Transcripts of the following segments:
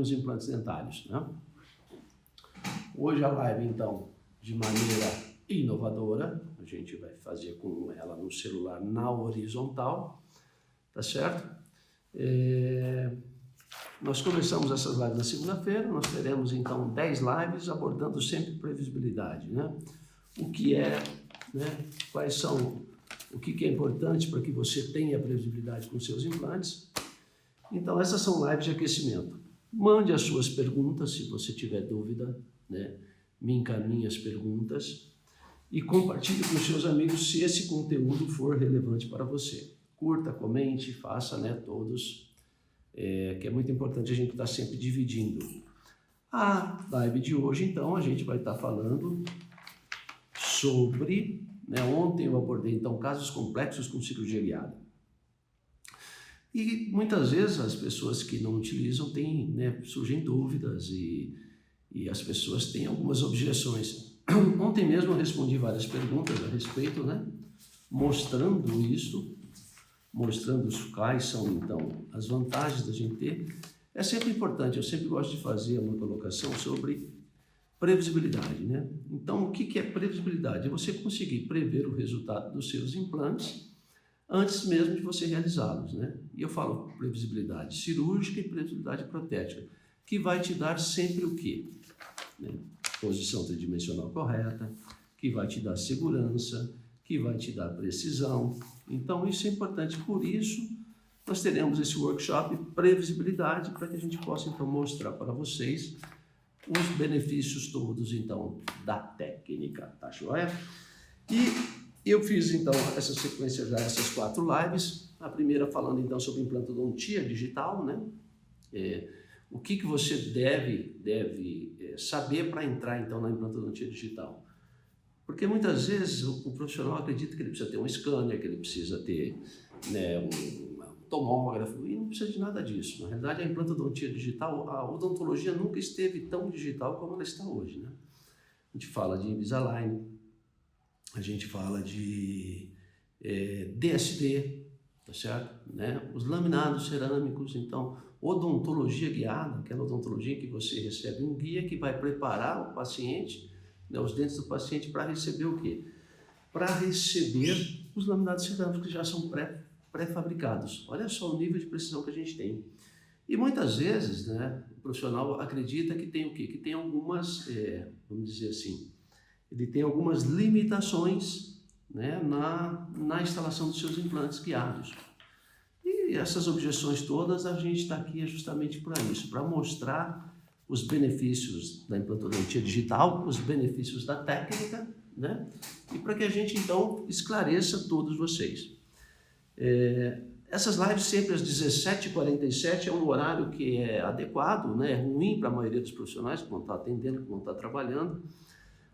os implantes dentários, né? Hoje a live, então, de maneira inovadora, a gente vai fazer com ela no celular na horizontal, tá certo? Nós começamos essas lives na segunda-feira, nós teremos então 10 lives abordando sempre previsibilidade, né? O que é, né? Quais são, o que é importante para que você tenha previsibilidade com seus implantes. Então essas são lives de aquecimento. Mande as suas perguntas, se você tiver dúvida, né? Me encaminhe as perguntas e compartilhe com seus amigos se esse conteúdo for relevante para você. Curta, comente, faça, né, todos, que é muito importante a gente estar sempre dividindo. A live de hoje, então, a gente vai estar falando sobre, né, ontem eu abordei, então, casos complexos com cirurgia guiada. E muitas vezes as pessoas que não utilizam têm, né, surgem dúvidas e as pessoas têm algumas objeções. Ontem mesmo eu respondi várias perguntas a respeito, né, mostrando isso, mostrando quais são, então, as vantagens da gente ter. É sempre importante, eu sempre gosto de fazer uma colocação sobre previsibilidade, né? Então, o que é previsibilidade? É você conseguir prever o resultado dos seus implantes antes mesmo de você realizá-los, né? E eu falo previsibilidade cirúrgica e previsibilidade protética, que vai te dar sempre o quê? Né? Posição tridimensional correta, que vai te dar segurança, que vai te dar precisão. Então, isso é importante. Por isso, nós teremos esse workshop previsibilidade para que a gente possa, então, mostrar para vocês os benefícios todos, então, da técnica, tá joia? E eu fiz, então, essa sequência já, essas 4 lives. A primeira falando, então, sobre implantodontia digital, né? O que você deve saber para entrar, então, na implantodontia digital. Porque muitas vezes o profissional acredita que ele precisa ter um scanner, que ele precisa ter, né, um tomógrafo, e não precisa de nada disso. Na realidade, a implantodontia digital, a odontologia nunca esteve tão digital como ela está hoje, né? A gente fala de Invisalign, a gente fala de DSD, tá certo? Né? Os laminados cerâmicos, então, odontologia guiada, aquela odontologia que você recebe um guia que vai preparar o paciente, né, os dentes do paciente para receber o quê? Para receber os laminados cerâmicos que já são pré-fabricados. Olha só o nível de precisão que a gente tem. E muitas vezes, né, o profissional acredita que tem o quê? Que tem algumas, vamos dizer assim, ele tem algumas limitações, né, na instalação dos seus implantes guiados. E essas objeções todas, a gente está aqui justamente para isso, para mostrar os benefícios da implantodontia digital, os benefícios da técnica, né? E para que a gente, então, esclareça todos vocês. Essas lives sempre às 17h47 é um horário que é adequado, né? É ruim para a maioria dos profissionais que vão estar atendendo, que vão estar trabalhando.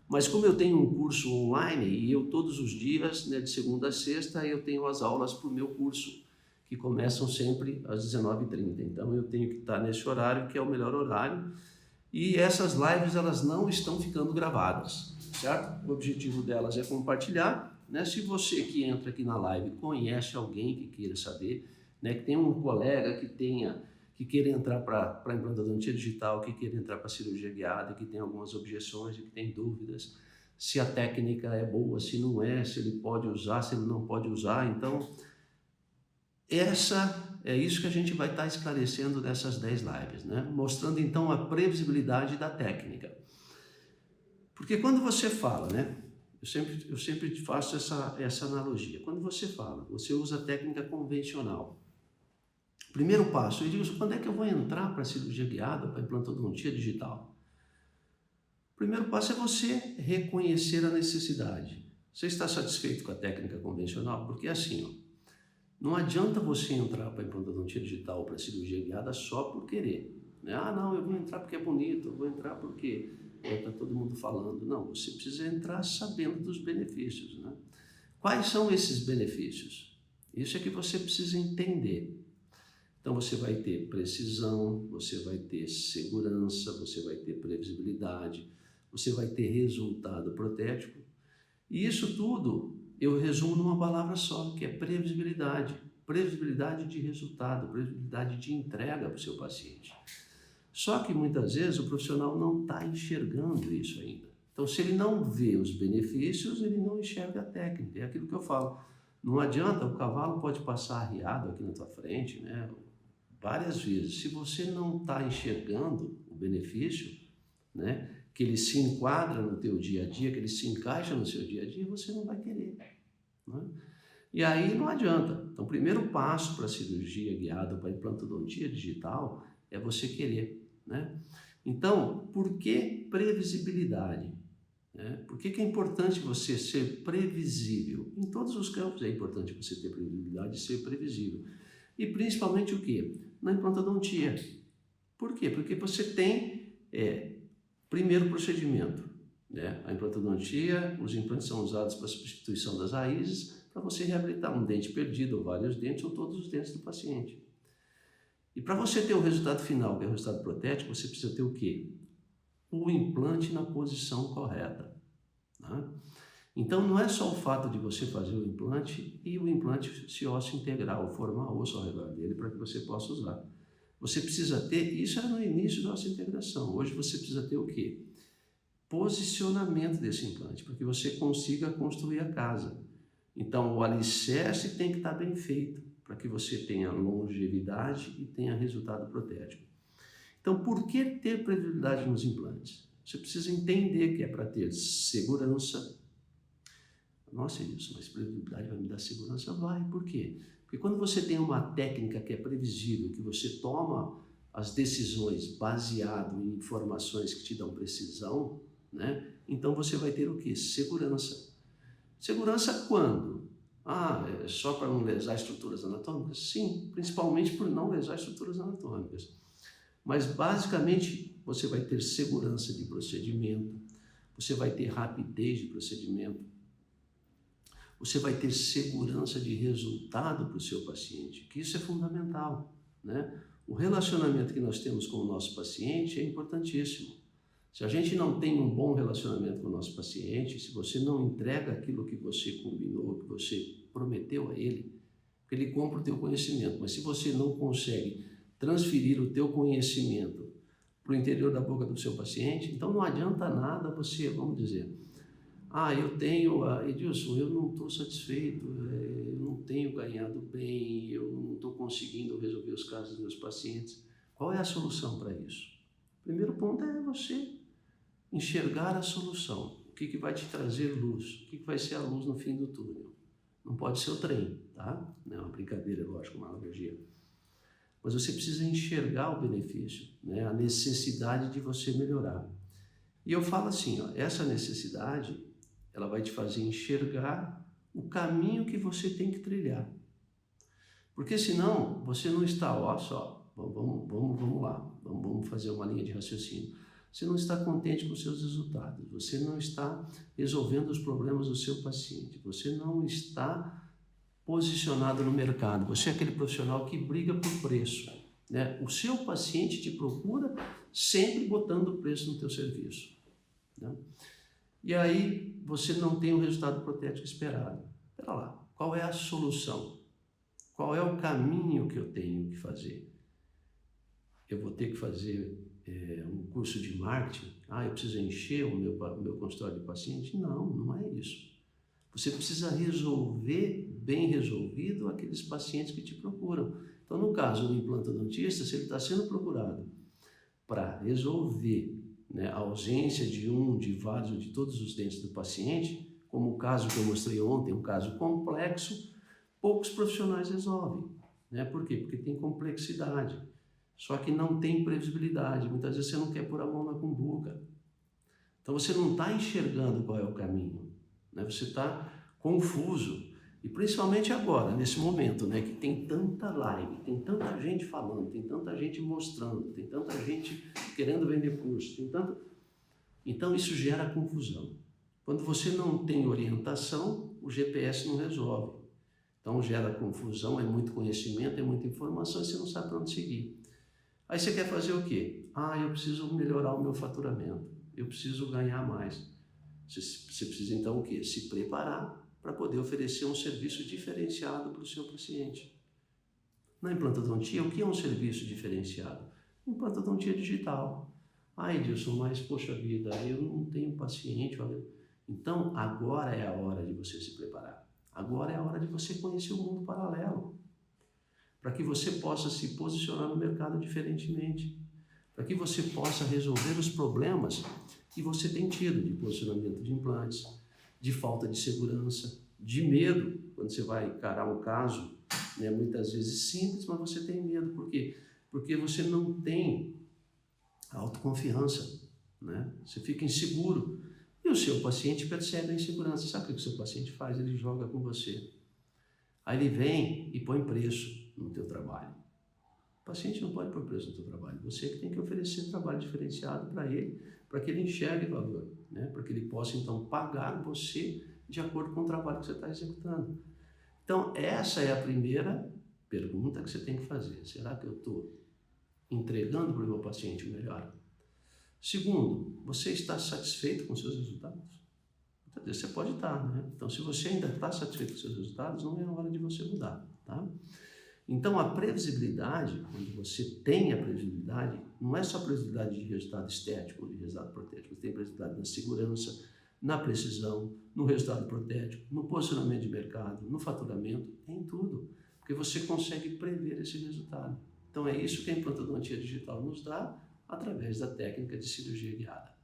Mas como eu tenho um curso online e eu todos os dias, né, de segunda a sexta, eu tenho as aulas para o meu curso, que começam sempre às 19h30. Então eu tenho que estar nesse horário, que é o melhor horário. E essas lives, elas não estão ficando gravadas, certo? O objetivo delas é compartilhar, né? Se você que entra aqui na live conhece alguém que queira saber, né, que tem um colega que queira entrar para a implantodontia digital, que queira entrar para a cirurgia guiada, que tem algumas objeções, que tem dúvidas, se a técnica é boa, se não é, se ele pode usar, se ele não pode usar. Então, é isso que a gente vai estar esclarecendo nessas 10 lives, né? Mostrando então a previsibilidade da técnica. Porque quando você fala, né? Eu sempre faço essa analogia. Quando você fala, você usa a técnica convencional. Primeiro passo, eu digo, quando é que eu vou entrar para a cirurgia guiada, para a implantodontia digital? O primeiro passo é você reconhecer a necessidade. Você está satisfeito com a técnica convencional? Porque é assim, ó. Não adianta você entrar para a implantodontia digital ou para a cirurgia guiada só por querer, né? Ah, não, eu vou entrar porque é bonito, eu vou entrar porque está todo mundo falando. Não, você precisa entrar sabendo dos benefícios, né? Quais são esses benefícios? Isso é que você precisa entender. Então você vai ter precisão, você vai ter segurança, você vai ter previsibilidade, você vai ter resultado protético. E isso tudo eu resumo numa palavra só, que é previsibilidade. Previsibilidade de resultado, previsibilidade de entrega para o seu paciente. Só que muitas vezes o profissional não está enxergando isso ainda. Então, se ele não vê os benefícios, ele não enxerga a técnica. É aquilo que eu falo. Não adianta, o cavalo pode passar arriado aqui na tua frente, né? Várias vezes. Se você não está enxergando o benefício, né? Que ele se enquadra no teu dia a dia, que ele se encaixa no seu dia a dia, você não vai querer, né? E aí não adianta. Então, o primeiro passo para a cirurgia guiada para implantodontia digital é você querer, né? Então, por que previsibilidade? Por que é importante você ser previsível? Em todos os campos é importante você ter previsibilidade e ser previsível. E principalmente o quê? Na implantodontia. Por quê? Porque você tem, primeiro procedimento, né? A implantodontia, os implantes são usados para substituição das raízes, para você reabilitar um dente perdido, ou vários dentes, ou todos os dentes do paciente. E para você ter o resultado final, que é o resultado protético, você precisa ter o quê? O implante na posição correta, né? Então, não é só o fato de você fazer o implante e o implante se ósseo integral, formar osso ao redor dele para que você possa usar. Você precisa ter, isso era no início da nossa integração, hoje você precisa ter o quê? Posicionamento desse implante, para que você consiga construir a casa. Então, o alicerce tem que estar bem feito, para que você tenha longevidade e tenha resultado protético. Então, por que ter previsibilidade nos implantes? Você precisa entender que é para ter segurança. Nossa, isso, mas previsibilidade vai me dar segurança? Vai, por quê? Porque quando você tem uma técnica que é previsível, que você toma as decisões baseado em informações que te dão precisão, né? Então você vai ter o quê? Segurança. Segurança quando? É só para não lesar estruturas anatômicas? Sim, principalmente por não lesar estruturas anatômicas. Mas basicamente você vai ter segurança de procedimento, você vai ter rapidez de procedimento, você vai ter segurança de resultado para o seu paciente, que isso é fundamental, né? O relacionamento que nós temos com o nosso paciente é importantíssimo. Se a gente não tem um bom relacionamento com o nosso paciente, se você não entrega aquilo que você combinou, que você prometeu a ele, ele compra o teu conhecimento, mas se você não consegue transferir o teu conhecimento para o interior da boca do seu paciente, então não adianta nada você, vamos dizer, Edilson, eu não estou satisfeito, eu não tenho ganhado bem, eu não estou conseguindo resolver os casos dos meus pacientes. Qual é a solução para isso? O primeiro ponto é você enxergar a solução. O que vai te trazer luz? O que vai ser a luz no fim do túnel? Não pode ser o trem, tá? Não é uma brincadeira, lógico, uma analogia. Mas você precisa enxergar o benefício, né? A necessidade de você melhorar. E eu falo assim, essa necessidade, ela vai te fazer enxergar o caminho que você tem que trilhar. Porque senão, você não está, vamos lá, vamos fazer uma linha de raciocínio. Você não está contente com os seus resultados, você não está resolvendo os problemas do seu paciente, você não está posicionado no mercado, você é aquele profissional que briga por preço, né? O seu paciente te procura sempre botando o preço no teu serviço, né? E aí você não tem o resultado protético esperado. Espera lá, qual é a solução? Qual é o caminho que eu tenho que fazer? Eu vou ter que fazer um curso de marketing? Eu preciso encher o meu consultório de paciente? Não, não é isso. Você precisa resolver, bem resolvido, aqueles pacientes que te procuram. Então, no caso do implantodontista, se ele está sendo procurado para resolver, né, a ausência de vários ou de todos os dentes do paciente, como o caso que eu mostrei ontem, um caso complexo, poucos profissionais resolvem, né? Por quê? Porque tem complexidade, só que não tem previsibilidade. Muitas vezes você não quer pôr a mão na cumbuca, então você não está enxergando qual é o caminho, né? Você está confuso, e principalmente agora, nesse momento, né, que tem tanta live, tem tanta gente falando, tem tanta gente mostrando, tem tanta gente querendo vender curso, então isso gera confusão. Quando você não tem orientação, o GPS não resolve. Então gera confusão, é muito conhecimento, é muita informação e você não sabe para onde seguir. Aí você quer fazer o quê? Eu preciso melhorar o meu faturamento, eu preciso ganhar mais. Você precisa então o quê? Se preparar para poder oferecer um serviço diferenciado para o seu paciente. Na implantodontia, o que é um serviço diferenciado? Implantodontia digital. Ah, Edilson, mas poxa vida, eu não tenho paciente. Olha. Então, agora é a hora de você se preparar. Agora é a hora de você conhecer o mundo paralelo, para que você possa se posicionar no mercado diferentemente, para que você possa resolver os problemas que você tem tido de posicionamento de implantes, de falta de segurança, de medo, quando você vai encarar um caso, né, muitas vezes simples, mas você tem medo. Por quê? Porque você não tem autoconfiança, né? Você fica inseguro. E o seu paciente percebe a insegurança. Sabe o que o seu paciente faz? Ele joga com você. Aí ele vem e põe preço no teu trabalho. O paciente não pode pôr preço no teu trabalho. Você que tem que oferecer trabalho diferenciado para ele, para que ele enxergue valor, né? Para que ele possa, então, pagar você de acordo com o trabalho que você está executando. Então, essa é a primeira pergunta que você tem que fazer. Será que eu estou entregando para o meu paciente o melhor? Segundo, você está satisfeito com seus resultados? Muitas vezes você pode estar, né? Então, se você ainda está satisfeito com seus resultados, não é a hora de você mudar, tá? Então, a previsibilidade, quando você tem a previsibilidade, não é só previsibilidade de resultado estético ou de resultado protético, você tem previsibilidade na segurança, na precisão, no resultado protético, no posicionamento de mercado, no faturamento, em tudo, porque você consegue prever esse resultado. Então, é isso que a implantodontia digital nos dá através da técnica de cirurgia guiada,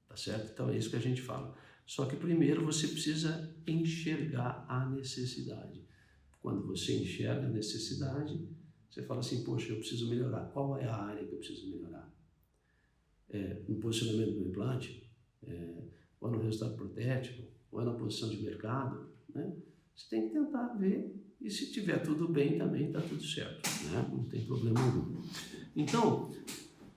tá certo? Então, é isso que a gente fala. Só que primeiro você precisa enxergar a necessidade. Quando você enxerga a necessidade, você fala assim, poxa, eu preciso melhorar. Qual é a área que eu preciso melhorar? No posicionamento do implante, ou no resultado protético, ou na posição de mercado, né? Você tem que tentar ver, e se tiver tudo bem também, está tudo certo, né? Não tem problema algum. Então,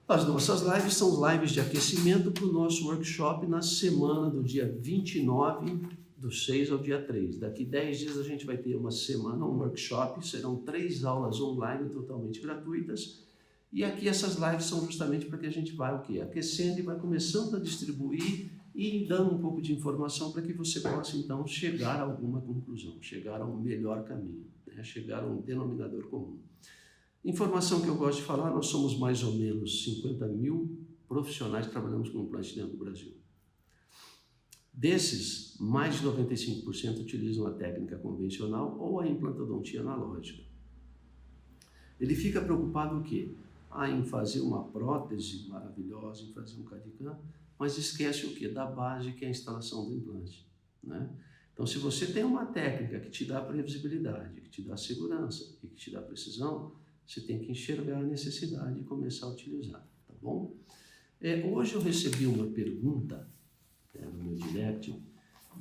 as nossas lives são lives de aquecimento para o nosso workshop na semana do dia 29/6 ao dia 3. Daqui 10 dias a gente vai ter uma semana, um workshop, serão 3 aulas online totalmente gratuitas. E aqui essas lives são justamente para que a gente vai o quê? Aquecendo e vai começando a distribuir e dando um pouco de informação para que você possa então chegar a alguma conclusão, chegar a um melhor caminho, né? Chegar a um denominador comum. Informação que eu gosto de falar, nós somos mais ou menos 50 mil profissionais que trabalhamos com implante dentro do Brasil. Desses, mais de 95% utilizam a técnica convencional ou a implantodontia analógica. Ele fica preocupado o quê? Em fazer uma prótese maravilhosa, em fazer um CAD/CAM, mas esquece o quê? Da base, que é a instalação do implante, né? Então, se você tem uma técnica que te dá previsibilidade, que te dá segurança e que te dá precisão, você tem que enxergar a necessidade e começar a utilizar, tá bom? Hoje eu recebi uma pergunta no meu direct,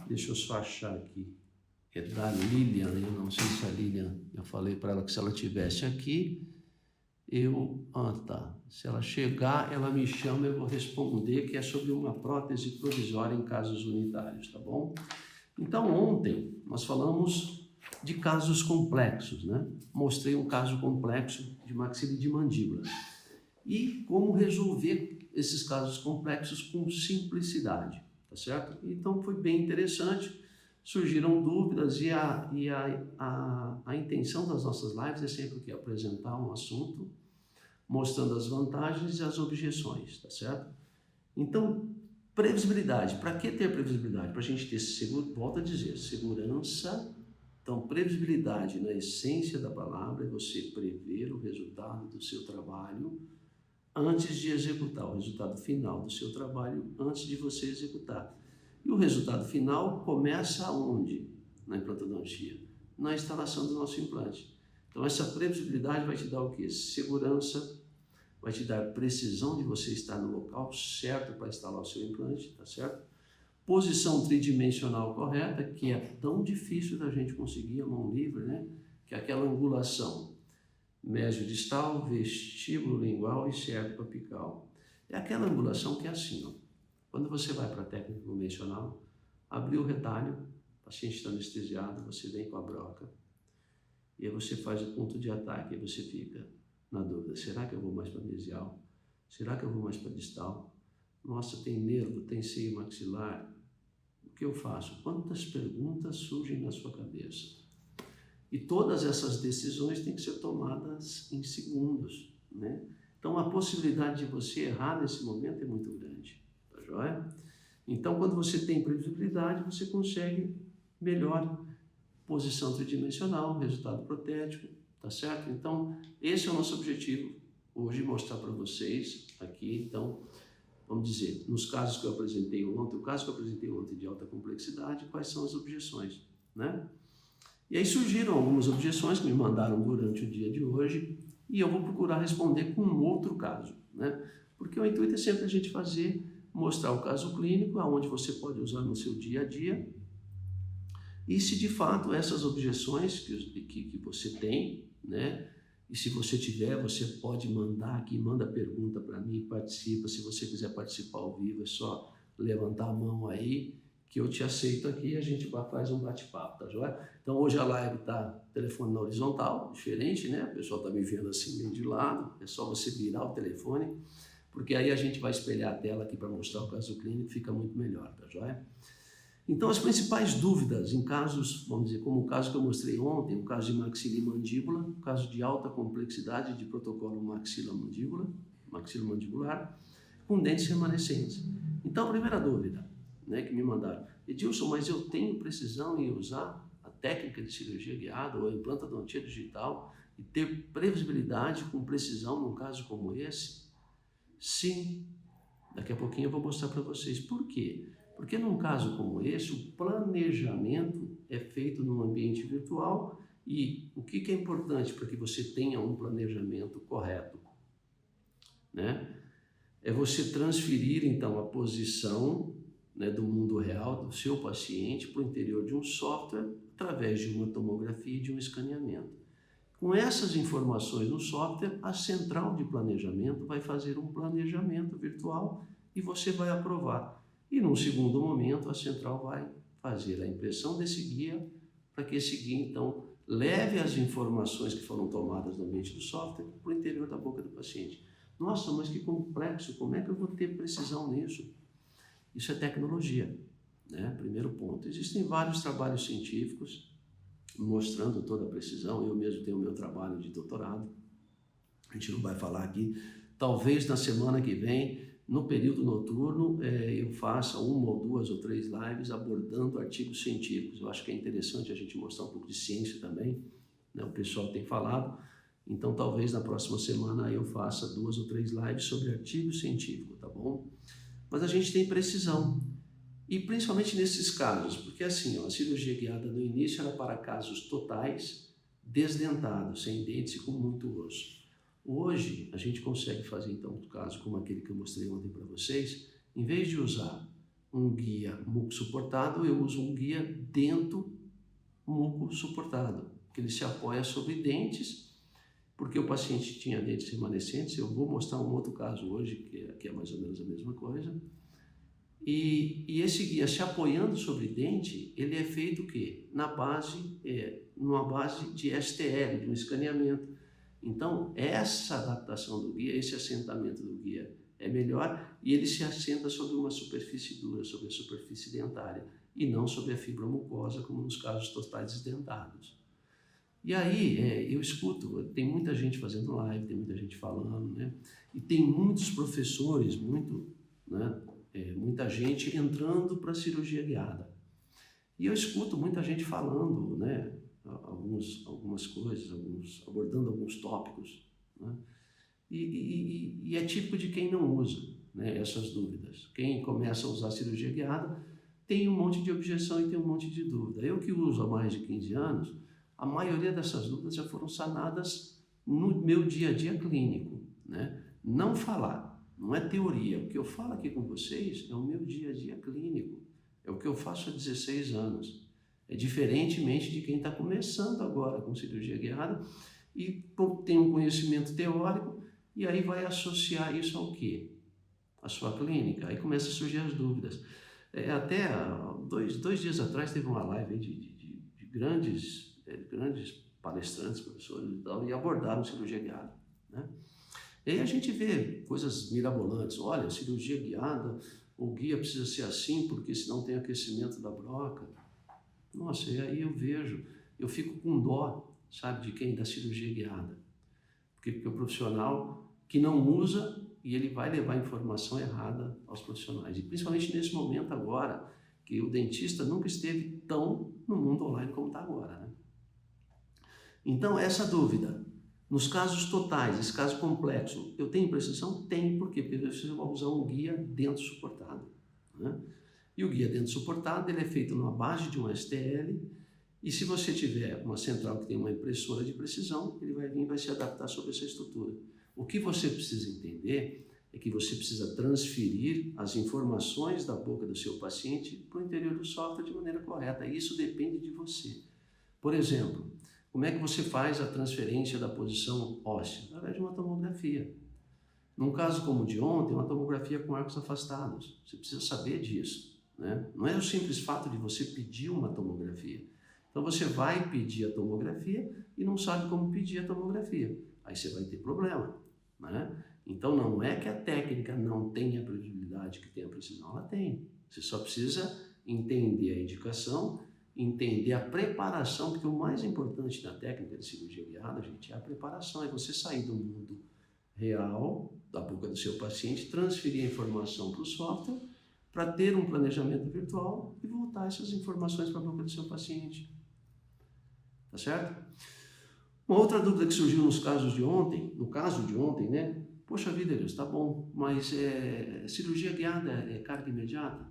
deixa eu só achar aqui, é da Lilian, eu não sei se a Lilian, eu falei para ela que se ela estivesse aqui, se ela chegar, ela me chama, eu vou responder, que é sobre uma prótese provisória em casos unitários, tá bom? Então, ontem nós falamos de casos complexos, né? Mostrei um caso complexo de maxila e de mandíbula. E como resolver esses casos complexos com simplicidade, tá certo? Então, foi bem interessante, surgiram dúvidas e a intenção das nossas lives é sempre o quê? Apresentar um assunto, mostrando as vantagens e as objeções, tá certo? Então, previsibilidade. Para que ter previsibilidade? Para a gente ter, volto a dizer, segurança. Então, previsibilidade na essência da palavra é você prever o resultado do seu trabalho antes de executar, o resultado final do seu trabalho antes de você executar. E o resultado final começa onde? Na implantodontia, na instalação do nosso implante. Então, essa previsibilidade vai te dar o quê? Segurança, vai te dar precisão de você estar no local certo para instalar o seu implante, tá certo? Posição tridimensional correta, que é tão difícil da gente conseguir a mão livre, né? Que é aquela angulação mesiodistal, vestíbulo lingual e cerco apical. É aquela angulação que é assim, ó. Quando você vai para a técnica convencional, abriu o retalho, o paciente está anestesiado, você vem com a broca, e aí você faz o ponto de ataque, e você fica na dúvida, será que eu vou mais para mesial? Será que eu vou mais para distal? Nossa, tem nervo, tem seio maxilar, o que eu faço? Quantas perguntas surgem na sua cabeça? E todas essas decisões têm que ser tomadas em segundos, né? Então, a possibilidade de você errar nesse momento é muito grande, tá joia? Então, quando você tem previsibilidade, você consegue melhor posição tridimensional, resultado protético, tá certo? Então, esse é o nosso objetivo hoje, mostrar para vocês aqui, então, vamos dizer, nos casos que eu apresentei ontem, o caso que eu apresentei ontem de alta complexidade, quais são as objeções, né? E aí surgiram algumas objeções que me mandaram durante o dia de hoje e eu vou procurar responder com um outro caso, né? Porque o intuito é sempre a gente mostrar o caso clínico, aonde você pode usar no seu dia a dia e se de fato essas objeções que você tem, né? E se você tiver, você pode mandar aqui, manda pergunta para mim, participa. Se você quiser participar ao vivo, é só levantar a mão aí, que eu te aceito aqui e a gente faz um bate-papo, tá joia? Então hoje a live tá telefone na horizontal, diferente, né? O pessoal tá me vendo assim meio de lado, é só você virar o telefone, porque aí a gente vai espelhar a tela aqui para mostrar o caso clínico, fica muito melhor, tá joia? Então, as principais dúvidas em casos, vamos dizer, como o caso que eu mostrei ontem, o caso de maxila e mandíbula, o caso de alta complexidade de protocolo maxilomandibular, com dentes remanescentes. Então, a primeira dúvida, né, que me mandaram, Edilson, mas eu tenho precisão em usar a técnica de cirurgia guiada ou a implantodontia digital e ter previsibilidade com precisão num caso como esse? Sim. Daqui a pouquinho eu vou mostrar para vocês. Por quê? Porque num caso como esse, o planejamento é feito num ambiente virtual e o que é importante para que você tenha um planejamento correto, né? É você transferir, então, a posição, né, do mundo real do seu paciente para o interior de um software através de uma tomografia e de um escaneamento. Com essas informações no software, a central de planejamento vai fazer um planejamento virtual e você vai aprovar. E num segundo momento, a central vai fazer a impressão desse guia para que esse guia, então, leve as informações que foram tomadas no ambiente do software para o interior da boca do paciente. Nossa, mas que complexo, como é que eu vou ter precisão nisso? Isso é tecnologia, né? Primeiro ponto. Existem vários trabalhos científicos mostrando toda a precisão. Eu mesmo tenho o meu trabalho de doutorado, a gente não vai falar aqui. Talvez na semana que vem, no período noturno, eu faça uma ou duas ou três lives abordando artigos científicos. Eu acho que é interessante a gente mostrar um pouco de ciência também, né? O pessoal tem falado. Então, talvez na próxima semana eu faça 2 ou 3 lives sobre artigo científico, tá bom? Mas a gente tem precisão. E principalmente nesses casos, porque assim, a cirurgia guiada no início era para casos totais, desdentados, sem dentes e com muito osso. Hoje, a gente consegue fazer, então, um caso como aquele que eu mostrei ontem para vocês, em vez de usar um guia muco suportado, eu uso um guia dento muco suportado, que ele se apoia sobre dentes, porque o paciente tinha dentes remanescentes. Eu vou mostrar um outro caso hoje, que é mais ou menos a mesma coisa. E esse guia se apoiando sobre dente, ele é feito o quê? Numa base de STL, de um escaneamento. Então, essa adaptação do guia, esse assentamento do guia é melhor e ele se assenta sobre uma superfície dura, sobre a superfície dentária e não sobre a fibra mucosa, como nos casos totais desdentados. E aí, eu escuto, tem muita gente fazendo live, tem muita gente falando, né? E tem muitos professores, muita gente entrando para a cirurgia guiada. E eu escuto muita gente falando, né? Algumas coisas, abordando alguns tópicos, né? E é típico de quem não usa, né, essas dúvidas. Quem começa a usar cirurgia guiada tem um monte de objeção e tem um monte de dúvida. Eu que uso há mais de 15 anos, a maioria dessas dúvidas já foram sanadas no meu dia a dia clínico, né? Não falar, não é teoria. O que eu falo aqui com vocês é o meu dia a dia clínico, é o que eu faço há 16 anos. É diferentemente de quem está começando agora com cirurgia guiada e tem um conhecimento teórico e aí vai associar isso ao quê? A sua clínica. Aí começam a surgir as dúvidas. Até dois dias atrás teve uma live de grandes palestrantes, professores e tal, e abordaram cirurgia guiada, né? E aí a gente vê coisas mirabolantes. Olha, cirurgia guiada, o guia precisa ser assim porque senão tem aquecimento da broca. Nossa, e aí eu fico com dó, sabe, de quem dá cirurgia guiada. Porque o profissional que não usa e ele vai levar informação errada aos profissionais. E principalmente nesse momento agora, que o dentista nunca esteve tão no mundo online como está agora, né? Então, essa dúvida, nos casos totais, esse caso complexo, eu tenho precisão? Tem, por quê? Porque você vai usar um guia dentro suportado, né? E o guia dentro suportado, ele é feito na base de um STL, e se você tiver uma central que tem uma impressora de precisão, ele vai vir e vai se adaptar sobre essa estrutura. O que você precisa entender é que você precisa transferir as informações da boca do seu paciente para o interior do software de maneira correta. E isso depende de você. Por exemplo, como é que você faz a transferência da posição óssea? Através de uma tomografia. Num caso como o de ontem, uma tomografia com arcos afastados. Você precisa saber disso, né? Não é o simples fato de você pedir uma tomografia. Então você vai pedir a tomografia e não sabe como pedir a tomografia. Aí você vai ter problema, né? Então não é que a técnica não tenha previsibilidade, que tenha precisão, ela tem. Você só precisa entender a indicação, entender a preparação, porque o mais importante na técnica de cirurgia guiada, gente, é a preparação, é você sair do mundo real, da boca do seu paciente, transferir a informação para o software, para ter um planejamento virtual e voltar essas informações para a boca do seu paciente. Tá certo? Uma outra dúvida que surgiu no caso de ontem, né? Poxa vida, Deus, tá bom, mas cirurgia guiada é carga imediata?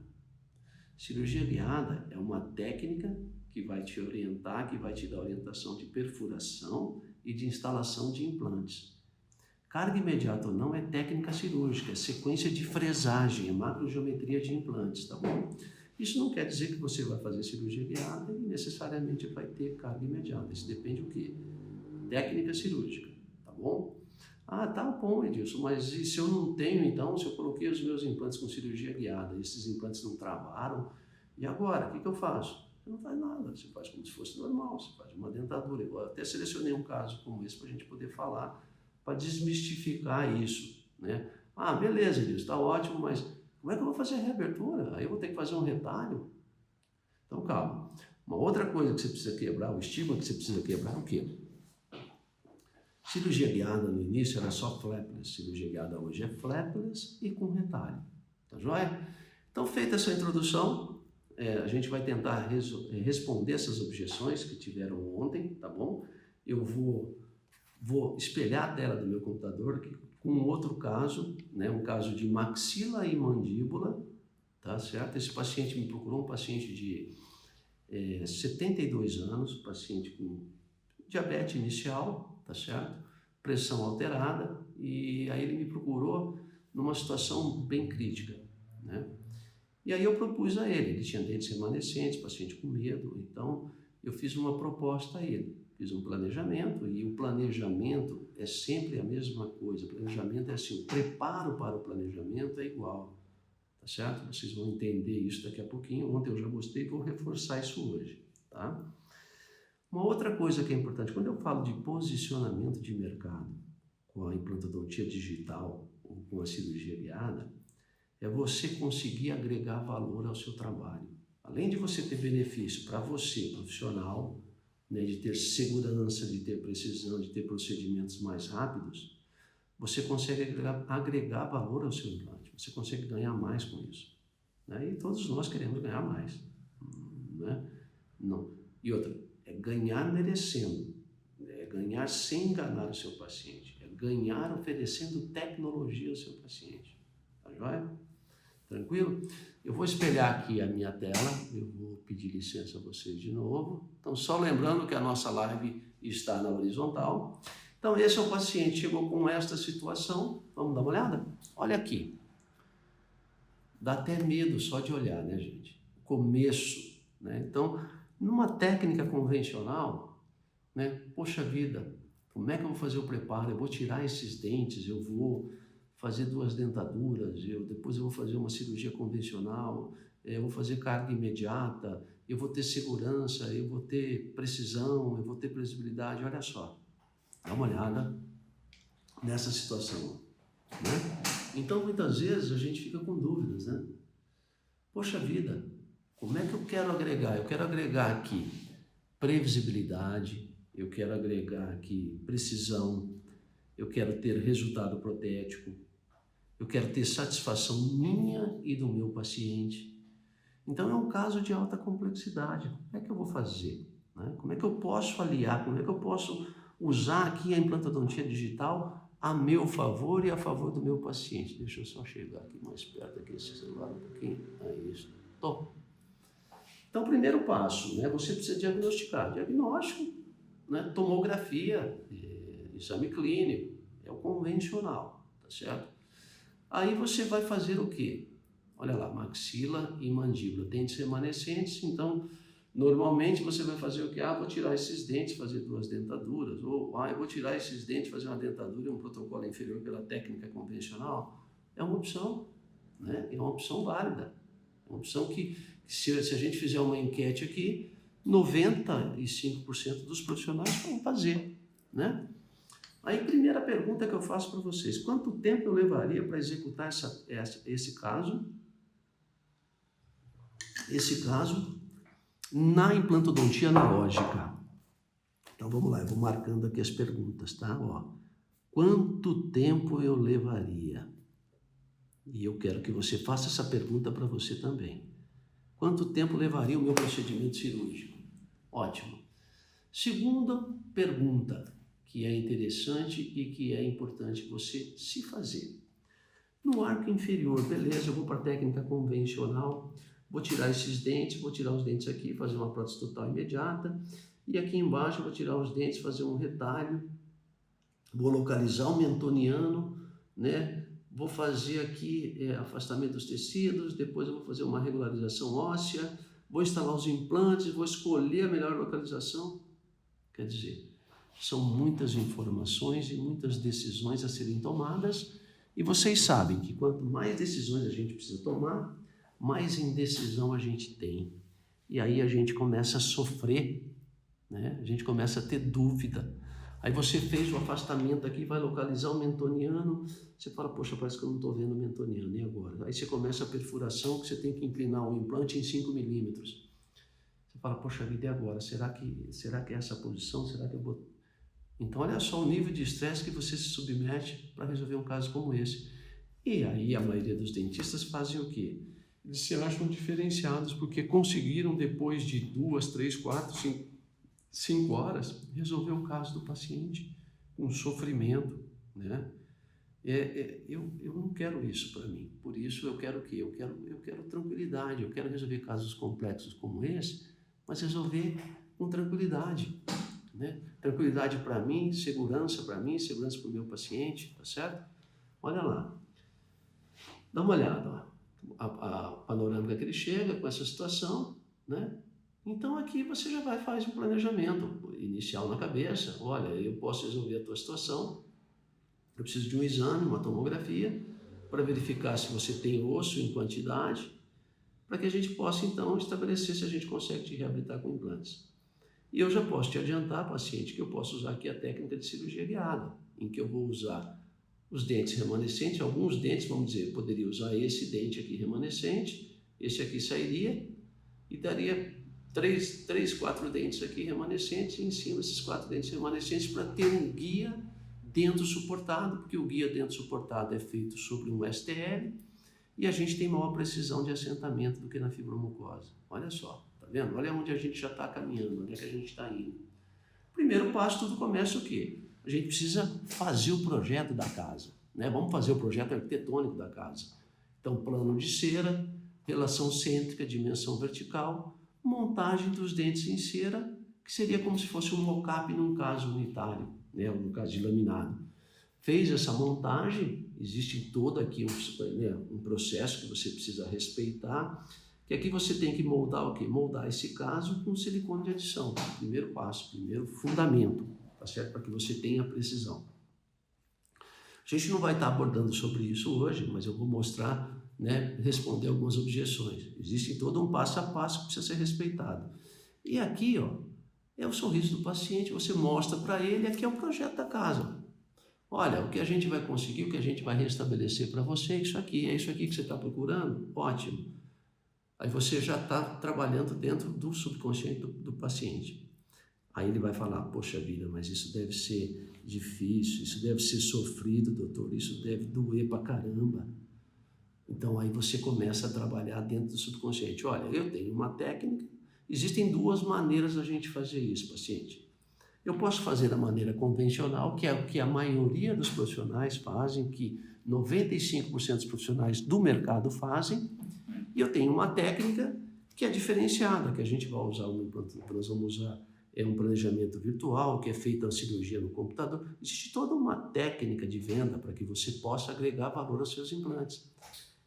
Cirurgia guiada é uma técnica que vai te orientar, que vai te dar orientação de perfuração e de instalação de implantes. Carga imediata ou não é técnica cirúrgica, é sequência de fresagem, é macrogeometria de implantes, tá bom? Isso não quer dizer que você vai fazer cirurgia guiada e necessariamente vai ter carga imediata. Isso depende do quê? Técnica cirúrgica, tá bom? Ah, tá bom, Edilson, mas e se eu não tenho, então, se eu coloquei os meus implantes com cirurgia guiada, esses implantes não travaram, e agora, o que eu faço? Você não faz nada, você faz como se fosse normal, você faz uma dentadura. Eu até selecionei um caso como esse para a gente poder falar, para desmistificar isso, né? Ah, beleza, Edilson, está ótimo, mas como é que eu vou fazer a reabertura? Aí eu vou ter que fazer um retalho? Então, calma. Uma outra coisa que você precisa quebrar, o estigma que você precisa quebrar é o quê? Cirurgia guiada no início era só flapless, cirurgia guiada hoje é flapless e com retalho, tá joia? Então, feita essa introdução, a gente vai tentar responder essas objeções que tiveram ontem, tá bom? Eu vou espelhar a tela do meu computador aqui, com um outro caso, né? Um caso de maxila e mandíbula, tá certo? Esse paciente me procurou, um paciente de 72 anos, paciente com diabetes inicial, tá certo? Pressão alterada, e aí ele me procurou numa situação bem crítica, né? E aí eu propus a ele tinha dentes remanescentes, paciente com medo, então eu fiz uma proposta a ele, fiz um planejamento, e o planejamento é sempre a mesma coisa, o planejamento é assim, o preparo para o planejamento é igual, tá certo? Vocês vão entender isso daqui a pouquinho, ontem eu já gostei, vou reforçar isso hoje, tá? Uma outra coisa que é importante, quando eu falo de posicionamento de mercado com a implantodontia digital ou com a cirurgia guiada, é você conseguir agregar valor ao seu trabalho. Além de você ter benefício para você, profissional, né, de ter segurança, de ter precisão, de ter procedimentos mais rápidos, você consegue agregar valor ao seu implante, você consegue ganhar mais com isso, né? E todos nós queremos ganhar mais, né? Não. E outra, é ganhar merecendo, é ganhar sem enganar o seu paciente, é ganhar oferecendo tecnologia ao seu paciente. Tá joia? Tranquilo? Eu vou espelhar aqui a minha tela, eu vou pedir licença a vocês de novo. Então, só lembrando que a nossa live está na horizontal. Então, esse é o paciente, chegou com esta situação, vamos dar uma olhada? Olha aqui. Dá até medo só de olhar, né, gente? Começo, né? Então, numa técnica convencional, né? Poxa vida, como é que eu vou fazer o preparo? Eu vou tirar esses dentes, eu vou fazer 2 dentaduras, depois eu vou fazer uma cirurgia convencional, eu vou fazer carga imediata, eu vou ter segurança, eu vou ter precisão, eu vou ter previsibilidade. Olha só, dá uma olhada nessa situação, né? Então, muitas vezes a gente fica com dúvidas, né? Poxa vida, como é que eu quero agregar? Eu quero agregar aqui previsibilidade, eu quero agregar aqui precisão, eu quero ter resultado protético, eu quero ter satisfação minha e do meu paciente. Então é um caso de alta complexidade. Como é que eu vou fazer? Né? Como é que eu posso aliar? Como é que eu posso usar aqui a implantodontia digital a meu favor e a favor do meu paciente? Deixa eu só chegar aqui mais perto aqui esse celular um pouquinho. É isso. Então, primeiro passo, né? Você precisa diagnosticar. Diagnóstico, né? Tomografia, exame clínico, é o convencional, tá certo? Aí você vai fazer o quê? Olha lá, maxila e mandíbula, dentes remanescentes. Então, normalmente você vai fazer o quê? Vou tirar esses dentes, fazer 2 dentaduras. Ou, eu vou tirar esses dentes, fazer uma dentadura e um protocolo inferior pela técnica convencional. É uma opção, né? É uma opção válida. É uma opção que se a gente fizer uma enquete aqui, 95% dos profissionais vão fazer, né? Aí, primeira pergunta que eu faço para vocês: quanto tempo eu levaria para executar esse caso na implantodontia analógica? Então, vamos lá, eu vou marcando aqui as perguntas, tá? Quanto tempo eu levaria? E eu quero que você faça essa pergunta para você também. Quanto tempo levaria o meu procedimento cirúrgico? Ótimo. Segunda pergunta, que é interessante e que é importante você se fazer. No arco inferior, beleza, eu vou para a técnica convencional, vou tirar esses dentes, vou tirar os dentes aqui, fazer uma prótese total imediata, e aqui embaixo eu vou tirar os dentes, fazer um retalho, vou localizar o mentoniano, né? Vou fazer aqui afastamento dos tecidos, depois eu vou fazer uma regularização óssea, vou instalar os implantes, vou escolher a melhor localização. Quer dizer, são muitas informações e muitas decisões a serem tomadas, e vocês sabem que quanto mais decisões a gente precisa tomar, mais indecisão a gente tem. E aí a gente começa a sofrer, né? A gente começa a ter dúvida. Aí você fez o afastamento aqui, vai localizar o mentoniano, você fala, poxa, parece que eu não estou vendo o mentoniano, e agora? Aí você começa a perfuração, que você tem que inclinar o implante em 5 milímetros. Você fala, poxa vida, e agora? Será que é essa posição? Será que eu vou... Então, olha só o nível de estresse que você se submete para resolver um caso como esse. E aí a maioria dos dentistas fazem o quê? Eles se acham diferenciados porque conseguiram, depois de 2, 3, 4, 5 horas, resolver o caso do paciente com sofrimento, né? Eu não quero isso para mim. Por isso eu quero o quê? Eu quero tranquilidade, eu quero resolver casos complexos como esse, mas resolver com tranquilidade, né? Tranquilidade para mim, segurança para o meu paciente, tá certo? Olha lá, dá uma olhada, a panorâmica que ele chega com essa situação, né? Então aqui você já faz um planejamento inicial na cabeça. Olha, eu posso resolver a tua situação, eu preciso de um exame, uma tomografia, para verificar se você tem osso em quantidade, para que a gente possa então estabelecer se a gente consegue te reabilitar com implantes. E eu já posso te adiantar, paciente, que eu posso usar aqui a técnica de cirurgia guiada, em que eu vou usar os dentes remanescentes, alguns dentes, vamos dizer, eu poderia usar esse dente aqui remanescente, esse aqui sairia e daria 3, 4 dentes aqui remanescentes, e em cima esses 4 dentes remanescentes para ter um guia dentro suportado, porque o guia dentro suportado é feito sobre um STL e a gente tem maior precisão de assentamento do que na fibromucosa. Olha só, tá vendo? Olha onde a gente já está caminhando, onde é que a gente está indo. Primeiro passo, tudo começa o quê? A gente precisa fazer o projeto da casa, né? Vamos fazer o projeto arquitetônico da casa. Então, plano de cera, relação cêntrica, dimensão vertical, montagem dos dentes em cera, que seria como se fosse um mockup num caso unitário, né? No caso de laminado. Fez essa montagem, existe todo aqui um processo que você precisa respeitar, que aqui você tem que moldar o quê? Moldar esse caso com silicone de adição. Primeiro passo, primeiro fundamento, tá certo? Para que você tenha precisão. A gente não vai estar abordando sobre isso hoje, mas eu vou mostrar, né, responder algumas objeções. Existe todo um passo a passo que precisa ser respeitado. E aqui, é o sorriso do paciente, você mostra para ele, aqui é o projeto da casa. Olha, o que a gente vai conseguir, o que a gente vai restabelecer para você é isso aqui que você está procurando? Ótimo. Aí você já está trabalhando dentro do subconsciente do paciente. Aí ele vai falar, poxa vida, mas isso deve ser difícil, isso deve ser sofrido, doutor, isso deve doer pra caramba. Então aí você começa a trabalhar dentro do subconsciente. Olha, eu tenho uma técnica, existem duas maneiras da gente fazer isso, paciente. Eu posso fazer da maneira convencional, que é o que a maioria dos profissionais fazem, que 95% dos profissionais do mercado fazem, e eu tenho uma técnica que é diferenciada, que a gente vai usar nós vamos usar um planejamento virtual, que é feita a cirurgia no computador. Existe toda uma técnica de venda para que você possa agregar valor aos seus implantes.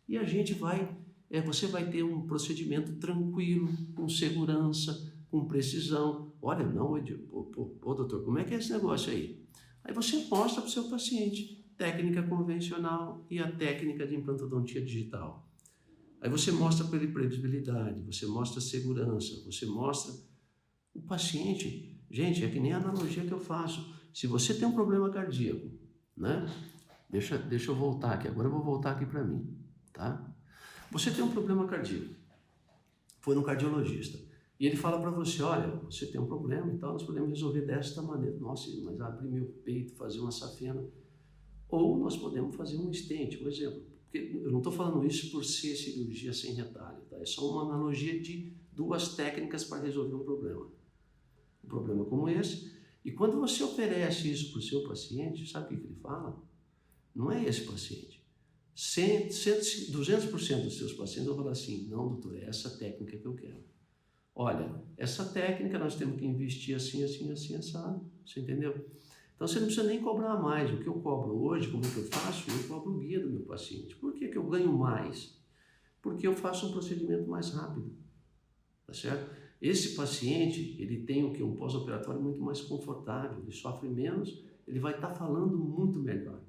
E a gente você vai ter um procedimento tranquilo, com segurança, com precisão. Olha, não, doutor, como é que é esse negócio aí? Aí você mostra para o seu paciente técnica convencional e a técnica de implantodontia digital. Aí você mostra para ele previsibilidade, você mostra segurança, você mostra o paciente. Gente, é que nem a analogia que eu faço. Se você tem um problema cardíaco, né? Deixa eu voltar aqui, agora eu vou voltar aqui para mim, tá? Você tem um problema cardíaco, foi no cardiologista, e ele fala para você, olha, você tem um problema e tal, nós podemos resolver desta maneira. Nossa, mas abrir meu peito, fazer uma safena, ou nós podemos fazer um stent, por exemplo. Porque eu não estou falando isso por ser cirurgia sem retalho, tá? É só uma analogia de duas técnicas para resolver um problema como esse. E quando você oferece isso para o seu paciente, sabe o que ele fala? Não é esse paciente. 200% dos seus pacientes vão falar assim, não, doutor, é essa técnica que eu quero. Olha, essa técnica nós temos que investir assim, assim, assim, assado. Você entendeu? Então você não precisa nem cobrar mais. O que eu cobro hoje, como é que eu faço? Eu cobro o guia do meu paciente. Por que eu ganho mais? Porque eu faço um procedimento mais rápido. Tá certo? Esse paciente, ele tem o que? Um pós-operatório muito mais confortável, ele sofre menos, ele vai estar falando muito melhor.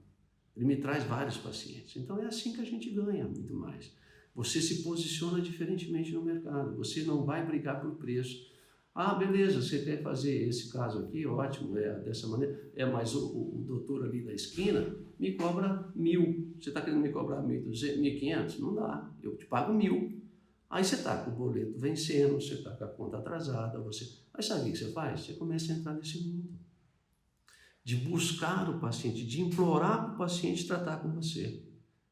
Ele me traz vários pacientes. Então é assim que a gente ganha muito mais. Você se posiciona diferentemente no mercado, você não vai brigar por preço. Ah, beleza, você quer fazer esse caso aqui, ótimo, dessa maneira. Mas o doutor ali da esquina me cobra 1.000. Você está querendo me cobrar 1.200, 1.500? Não dá, eu te pago 1.000. Aí você está com o boleto vencendo, você está com a conta atrasada, Aí sabe o que você faz? Você começa a entrar nesse mundo de buscar o paciente, de implorar para o paciente tratar com você.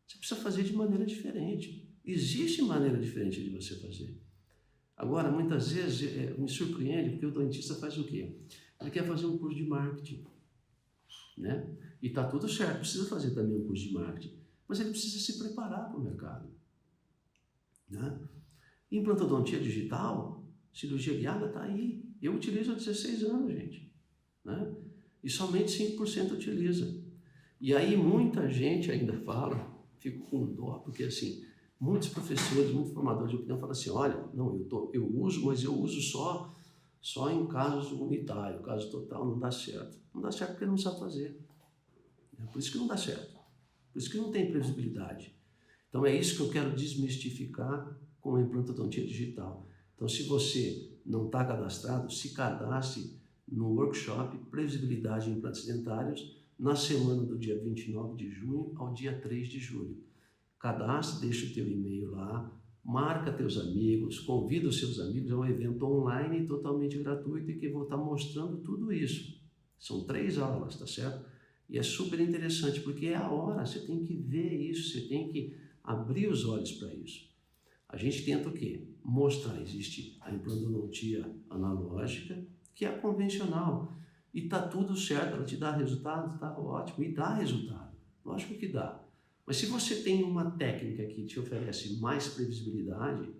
Você precisa fazer de maneira diferente. Existe maneira diferente de você fazer. Agora, muitas vezes, me surpreende, porque o dentista faz o quê? Ele quer fazer um curso de marketing, né? E está tudo certo, precisa fazer também um curso de marketing, mas ele precisa se preparar para o mercado, né? Implantodontia digital, cirurgia guiada, está aí. Eu utilizo há 16 anos, gente, né? E somente 5% utiliza. E aí muita gente ainda fala, fico com dó, porque assim, muitos professores, muitos formadores de opinião falam assim, olha, não, eu uso, mas eu uso só em casos unitários, caso total não dá certo. Não dá certo porque não sabe fazer. É por isso que não dá certo. Por isso que não tem previsibilidade. Então é isso que eu quero desmistificar com a implantodontia digital. Então se você não está cadastrado, se cadastre no workshop Previsibilidade em Implantes Dentários na semana do dia 29 de junho ao dia 3 de julho. Cadastre, deixa o teu e-mail lá, marca teus amigos, convida os seus amigos, é um evento online totalmente gratuito e que vou estar mostrando tudo isso. São 3 aulas, tá certo? E é super interessante porque é a hora, você tem que ver isso, você tem que abrir os olhos para isso. A gente tenta o quê? Mostrar, existe a implantodontia analógica, que é a convencional, e está tudo certo, ela te dá resultado, está ótimo, e dá resultado, lógico que dá. Mas se você tem uma técnica que te oferece mais previsibilidade,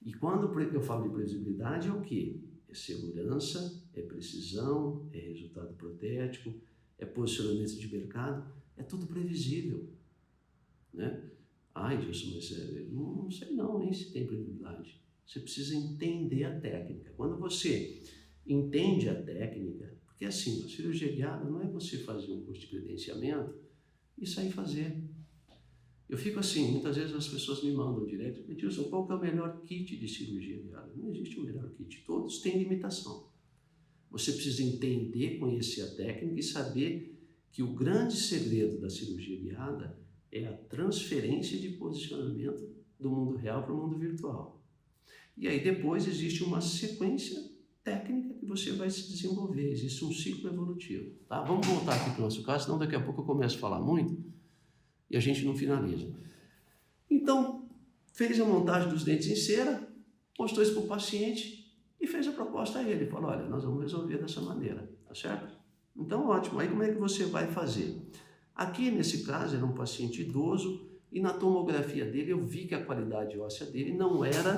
e quando eu falo de previsibilidade é o quê? É segurança, é precisão, é resultado protético, é posicionamento de mercado, é tudo previsível, né? Ai, Gilson, mas não sei não, nem se tem previsibilidade. Você precisa entender a técnica. Quando você entende a técnica, porque assim, a cirurgia guiada não é você fazer um curso de credenciamento e sair fazer. Eu fico assim, muitas vezes as pessoas me mandam direto, Gilson, qual que é o melhor kit de cirurgia guiada? Não existe o melhor kit, todos têm limitação. Você precisa entender, conhecer a técnica e saber que o grande segredo da cirurgia guiada é a transferência de posicionamento do mundo real para o mundo virtual. E aí depois existe uma sequência técnica que você vai se desenvolver, existe um ciclo evolutivo. Tá? Vamos voltar aqui para o nosso caso, senão daqui a pouco eu começo a falar muito e a gente não finaliza. Então, fez a montagem dos dentes em cera, mostrou isso para o paciente e fez a proposta a ele. Falou, olha, nós vamos resolver dessa maneira, tá certo? Então, ótimo. Aí como é que você vai fazer? Aqui, nesse caso, era um paciente idoso e na tomografia dele eu vi que a qualidade óssea dele não era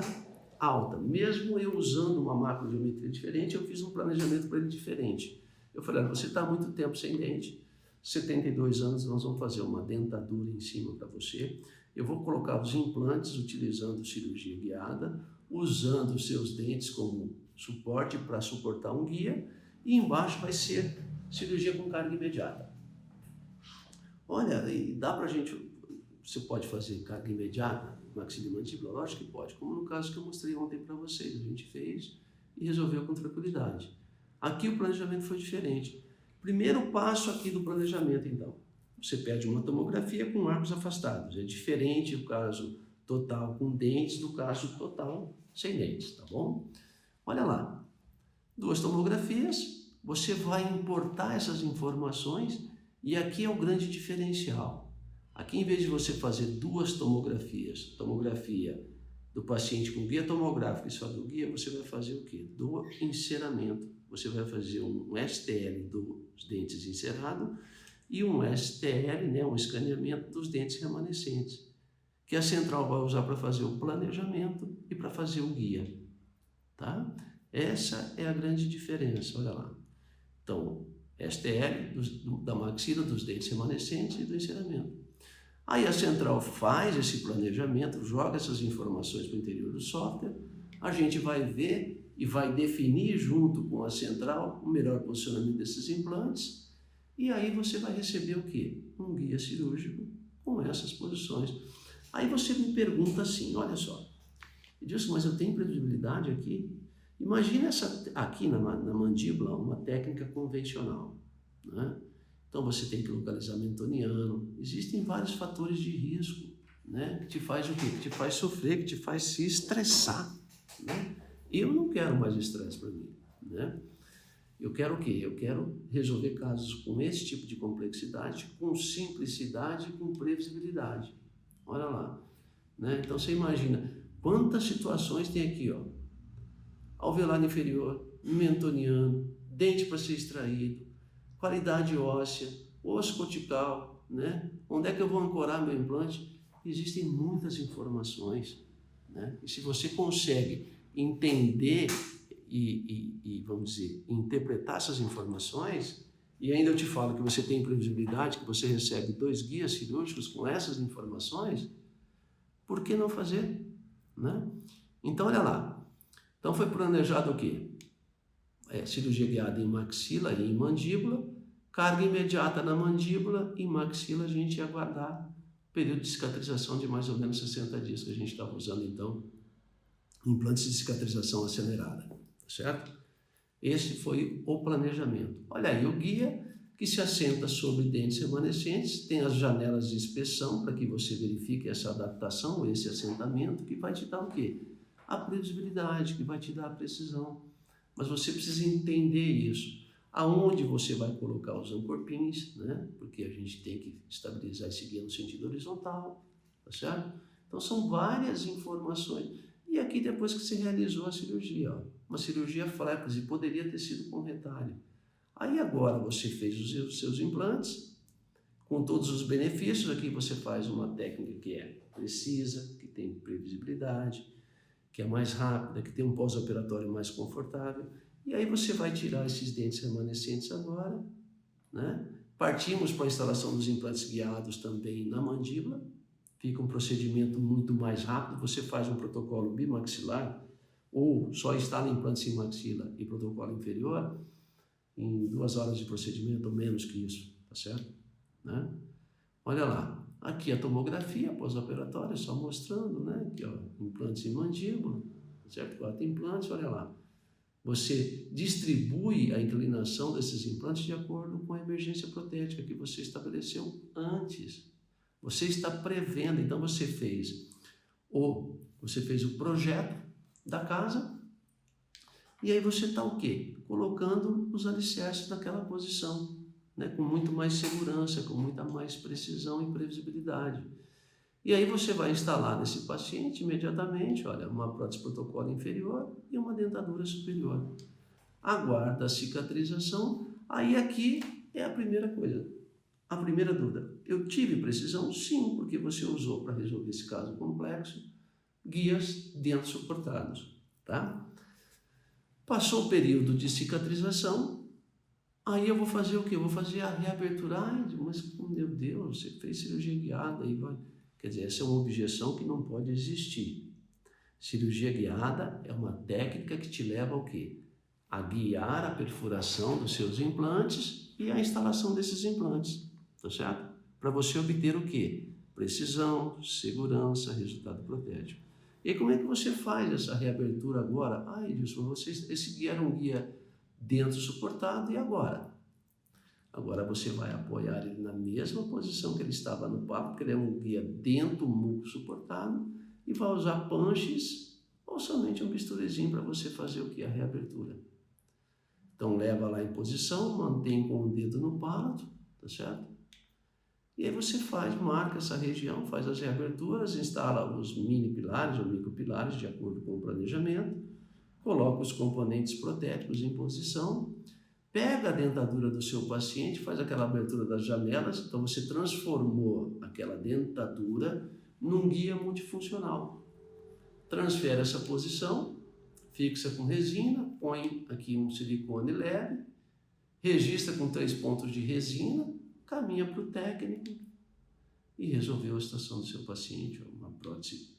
alta. Mesmo eu usando uma macrogeometria diferente, eu fiz um planejamento para ele diferente. Eu falei, olha, você está há muito tempo sem dente, 72 anos, nós vamos fazer uma dentadura em cima para você. Eu vou colocar os implantes utilizando cirurgia guiada, usando os seus dentes como suporte para suportar um guia, e embaixo vai ser cirurgia com carga imediata. Olha, e dá para a gente, você pode fazer carga imediata, maxilomandibular? Lógico que pode, como no caso que eu mostrei ontem para vocês, a gente fez e resolveu com tranquilidade. Aqui o planejamento foi diferente. Primeiro passo aqui do planejamento, então, você pede uma tomografia com arcos afastados, é diferente o caso total com dentes do caso total sem dentes, tá bom? Olha lá, 2 tomografias, você vai importar essas informações e aqui é o grande diferencial. Aqui, em vez de você fazer 2 tomografias, tomografia do paciente com guia tomográfico e só do guia, você vai fazer o quê? Do enceramento. Você vai fazer um STL dos dentes encerado e um STL, né, um escaneamento dos dentes remanescentes, que a central vai usar para fazer o planejamento e para fazer o guia. Tá? Essa é a grande diferença, olha lá. Então, STL da maxila, dos dentes remanescentes e do enceramento. Aí a central faz esse planejamento, joga essas informações para o interior do software, a gente vai ver e vai definir junto com a central o melhor posicionamento desses implantes, e aí você vai receber o quê? Um guia cirúrgico com essas posições. Aí você me pergunta assim, olha só, Edilson, mas eu tenho previsibilidade aqui? Imagina aqui na mandíbula uma técnica convencional, né? Então você tem que localizar mentoniano, existem vários fatores de risco, né? Que te faz o quê? Que te faz sofrer, que te faz se estressar, né? Eu não quero mais estresse para mim, né? Eu quero o quê? Eu quero resolver casos com esse tipo de complexidade, com simplicidade e com previsibilidade. Olha lá, né? Então você imagina quantas situações tem aqui, ó. Alveolar inferior, mentoniano, dente para ser extraído, qualidade óssea, osso cortical, né? Onde é que eu vou ancorar meu implante? Existem muitas informações, né? E se você consegue entender e vamos dizer, interpretar essas informações, e ainda eu te falo que você tem previsibilidade, que você recebe 2 guias cirúrgicos com essas informações, por que não fazer, né? Então, olha lá. Então, foi planejado o quê? Cirurgia guiada em maxila e em mandíbula, carga imediata na mandíbula e maxila a gente ia aguardar período de cicatrização de mais ou menos 60 dias, que a gente estava usando, então, implantes de cicatrização acelerada, certo? Esse foi o planejamento. Olha aí, o guia que se assenta sobre dentes remanescentes, tem as janelas de inspeção para que você verifique essa adaptação, esse assentamento, que vai te dar o quê? A previsibilidade, que vai te dar a precisão. Mas você precisa entender isso. Aonde você vai colocar os ancorpins, né? Porque a gente tem que estabilizar esse guia no sentido horizontal, tá certo? Então são várias informações. E aqui depois que você realizou a cirurgia, ó, uma cirurgia flaps, e poderia ter sido com retalho. Aí agora você fez os seus implantes, com todos os benefícios, aqui você faz uma técnica que é precisa, que tem previsibilidade, que é mais rápida, que tem um pós-operatório mais confortável, e aí você vai tirar esses dentes remanescentes agora, né? Partimos para a instalação dos implantes guiados também na mandíbula, fica um procedimento muito mais rápido, você faz um protocolo bimaxilar, ou só instala implantes em maxila e protocolo inferior, em 2 horas de procedimento, ou menos que isso, tá certo? Né? Olha lá, aqui a tomografia pós-operatória, só mostrando, né? Aqui, ó, implantes em mandíbula, certo? 4 implantes, olha lá. Você distribui a inclinação desses implantes de acordo com a emergência protética que você estabeleceu antes. Você está prevendo, então você fez o projeto da casa E aí você está o quê? Colocando os alicerces naquela posição, né? Com muito mais segurança, com muita mais precisão e previsibilidade. E aí você vai instalar nesse paciente imediatamente, olha, uma prótese protocolo inferior e uma dentadura superior. Aguarda a cicatrização, aí aqui é a primeira coisa, a primeira dúvida. Eu tive precisão? Sim, porque você usou para resolver esse caso complexo guias dentes suportados, tá? Passou o período de cicatrização, aí eu vou fazer o quê? Eu vou fazer a reabertura. Ai, mas meu Deus, você fez cirurgia guiada, aí vai... Quer dizer, essa é uma objeção que não pode existir. Cirurgia guiada é uma técnica que te leva ao quê? A guiar a perfuração dos seus implantes e a instalação desses implantes, tá certo? Para você obter o quê? Precisão, segurança, resultado protético. E aí, como é que você faz essa reabertura agora? Ah, Edilson, esse guia era um guia dentro suportado e agora? Agora você vai apoiar ele na mesma posição que ele estava no papo, porque ele é um guia dentro muco suportado, e vai usar punches ou somente um bisturizinho para você fazer o que? A reabertura. Então leva lá em posição, mantém com o dedo no palato, tá certo? E aí você marca essa região, faz as reaberturas, instala os mini pilares ou micropilares de acordo com o planejamento, coloca os componentes protéticos em posição, pega a dentadura do seu paciente, faz aquela abertura das janelas, então você transformou aquela dentadura num guia multifuncional. Transfere essa posição, fixa com resina, põe aqui um silicone leve, registra com 3 pontos de resina, caminha para o técnico e resolveu a situação do seu paciente, uma prótese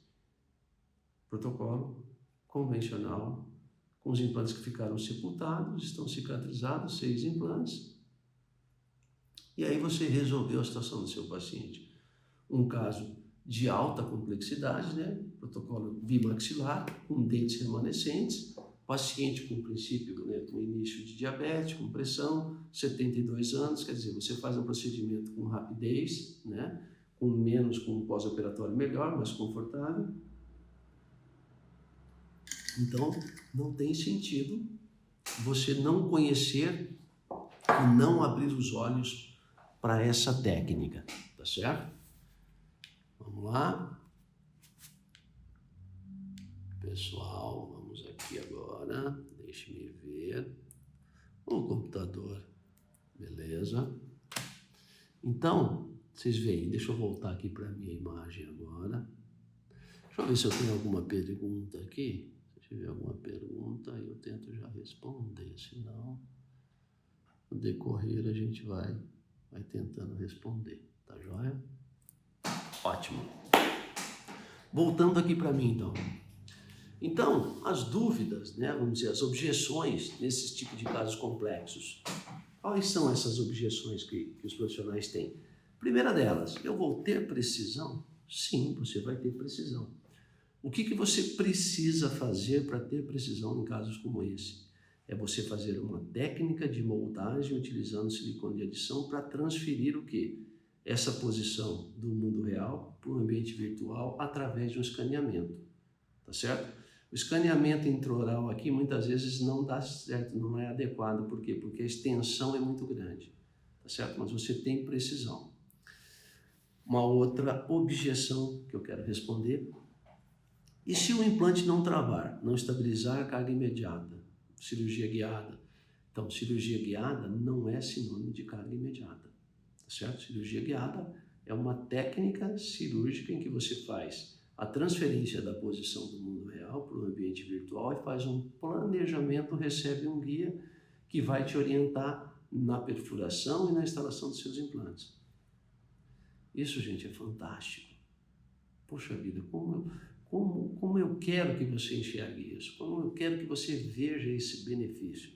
protocolo convencional, com os implantes que ficaram sepultados, estão cicatrizados, 6 implantes. E aí você resolveu a situação do seu paciente. Um caso de alta complexidade, né? Protocolo bimaxilar, com dentes remanescentes, paciente com princípio, né, com início de diabetes, com pressão, 72 anos, quer dizer, você faz um procedimento com rapidez, né? Com um pós-operatório melhor, mais confortável. Então, não tem sentido você não conhecer e não abrir os olhos para essa técnica, tá certo? Vamos lá. Pessoal, vamos aqui agora, deixe-me ver o computador, beleza? Então, vocês veem, deixa eu voltar aqui para a minha imagem agora. Deixa eu ver se eu tenho alguma pergunta aqui. Se tiver alguma pergunta, eu tento já responder, senão no decorrer a gente vai tentando responder, tá joia? Ótimo. Voltando aqui para mim, então. Então, as dúvidas, né, vamos dizer, as objeções nesses tipos de casos complexos. Quais são essas objeções que os profissionais têm? Primeira delas, eu vou ter precisão? Sim, você vai ter precisão. O que você precisa fazer para ter precisão em casos como esse? É você fazer uma técnica de moldagem utilizando silicone de adição para transferir o quê? Essa posição do mundo real para o ambiente virtual através de um escaneamento, tá certo? O escaneamento intraoral aqui muitas vezes não dá certo, não é adequado. Por quê? Porque a extensão é muito grande, tá certo? Mas você tem precisão. Uma outra objeção que eu quero responder: e se o implante não travar, não estabilizar a carga imediata? Cirurgia guiada. Então, cirurgia guiada não é sinônimo de carga imediata, tá certo? Cirurgia guiada é uma técnica cirúrgica em que você faz a transferência da posição do mundo real para o ambiente virtual e faz um planejamento, recebe um guia que vai te orientar na perfuração e na instalação dos seus implantes. Isso, gente, é fantástico. Poxa vida, como eu quero que você enxergue isso, como eu quero que você veja esse benefício.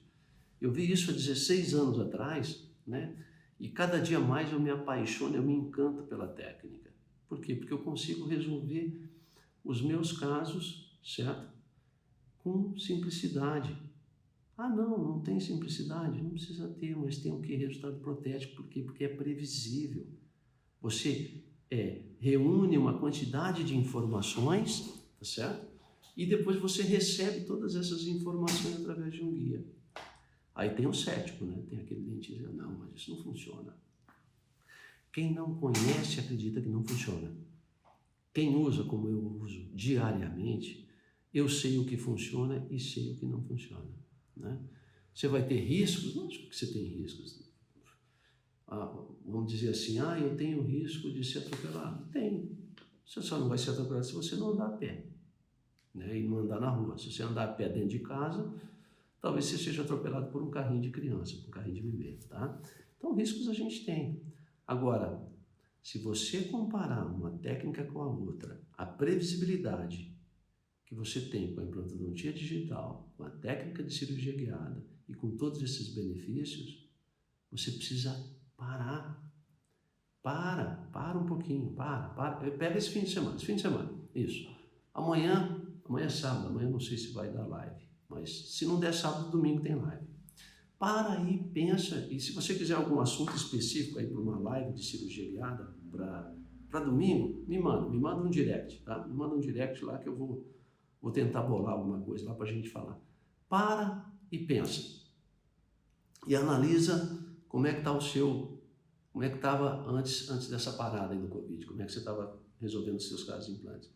Eu vi isso há 16 anos atrás, né? E cada dia mais eu me apaixono, eu me encanto pela técnica. Por quê? Porque eu consigo resolver os meus casos, certo? Com simplicidade. Ah, não tem simplicidade? Não precisa ter, mas tem o que? Resultado protético. Por quê? Porque é previsível. Você reúne uma quantidade de informações, tá certo? e depois você recebe todas essas informações através de um guia. Aí tem o cético, né? Tem aquele dentista, não, mas isso não funciona. Quem não conhece acredita que não funciona. Quem usa como eu uso diariamente, eu sei o que funciona e sei o que não funciona, né? Você vai ter riscos? Lógico que você tem riscos. Vamos dizer assim, eu tenho risco de ser atropelado. Tem. Você só não vai ser atropelado se você não andar a pé, né? E não andar na rua. Se você andar a pé dentro de casa, talvez você seja atropelado por um carrinho de criança, por um carrinho de bebê, tá? Então, riscos a gente tem. Agora, se você comparar uma técnica com a outra, a previsibilidade que você tem com a implantodontia digital, com a técnica de cirurgia guiada e com todos esses benefícios, você precisa parar. Para um pouquinho, para. Pega esse fim de semana, isso. Amanhã é sábado, amanhã não sei se vai dar live, mas se não der sábado, domingo tem live. Para aí, pensa, e se você quiser algum assunto específico aí para uma live de cirurgia guiada para domingo, me manda um direct, tá? Me manda um direct lá que eu vou tentar bolar alguma coisa lá para a gente falar. Para e pensa. E analisa como é que está como é que estava antes dessa parada aí do Covid, como é que você estava resolvendo os seus casos de implantes.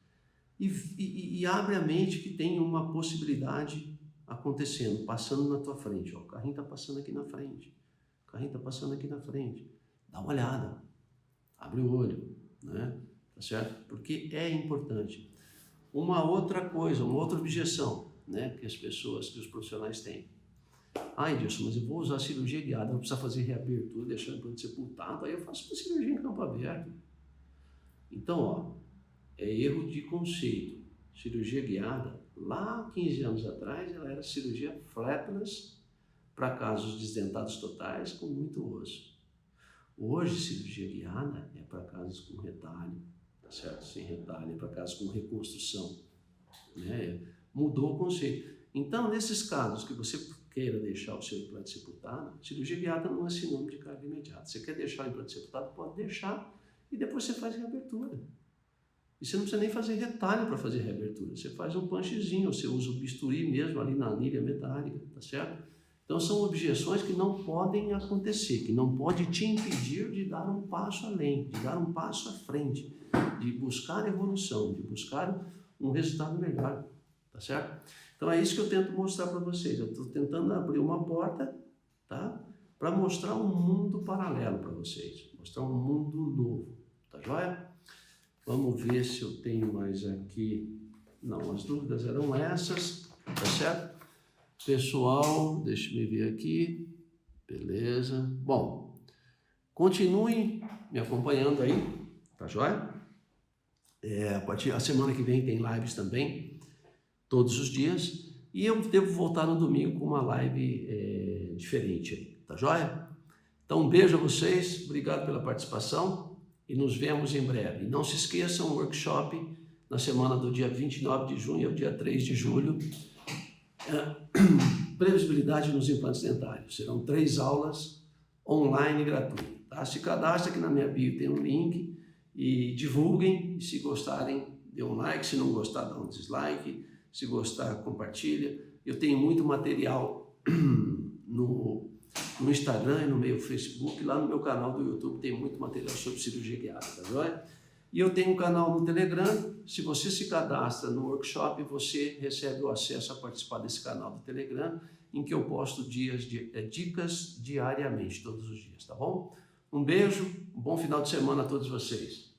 E abre a mente que tem uma possibilidade acontecendo, passando na tua frente. Ó, o carrinho está passando aqui na frente. O carrinho está passando aqui na frente. Dá uma olhada. Abre o olho, né? Tá certo? Porque é importante. Uma outra coisa, uma outra objeção, né? Que os profissionais têm. Edilson, mas eu vou usar cirurgia guiada, não precisa fazer reabertura, deixar o implante sepultado, aí eu faço uma cirurgia em campo aberto. Então, é erro de conceito. Cirurgia guiada, lá 15 anos atrás, ela era cirurgia flapless para casos desdentados totais com muito osso. Hoje, cirurgia guiada é para casos com retalho, tá certo? Sem retalho, é para casos com reconstrução, né? Mudou o conceito. Então, nesses casos que você queira deixar o seu implante sepultado, cirurgia guiada não é sinônimo de carga imediata. Você quer deixar o implante sepultado, pode deixar e depois você faz reabertura. E você não precisa nem fazer retalho para fazer reabertura. Você faz um punchzinho, você usa o bisturi mesmo ali na anilha metálica, tá certo? Então são objeções que não podem acontecer, que não pode te impedir de dar um passo além, de dar um passo à frente, de buscar evolução, de buscar um resultado melhor, tá certo? Então é isso que eu tento mostrar para vocês. Eu estou tentando abrir uma porta, tá? Para mostrar um mundo paralelo para vocês, mostrar um mundo novo, tá joia? Vamos ver se eu tenho mais aqui. Não, as dúvidas eram essas, tá certo? Pessoal, deixa eu ver aqui. Beleza. Bom, continuem me acompanhando aí, tá joia? A partir da semana que vem tem lives também, todos os dias. E eu devo voltar no domingo com uma live diferente aí, tá joia? Então, um beijo a vocês, obrigado pela participação e nos vemos em breve. E não se esqueçam, o workshop na semana do dia 29 de junho ao dia 3 de julho, previsibilidade nos implantes dentários. Serão 3 aulas online gratuitas. Tá? Se cadastre aqui na minha bio, tem um link e divulguem. E se gostarem, dê um like. Se não gostar, dá um dislike. Se gostar, compartilha. Eu tenho muito material no Instagram e no meu Facebook. Lá no meu canal do YouTube tem muito material sobre cirurgia guiada, tá joia? E eu tenho um canal no Telegram. Se você se cadastra no workshop, você recebe o acesso a participar desse canal do Telegram, em que eu posto dicas diariamente, todos os dias, tá bom? Um beijo, um bom final de semana a todos vocês.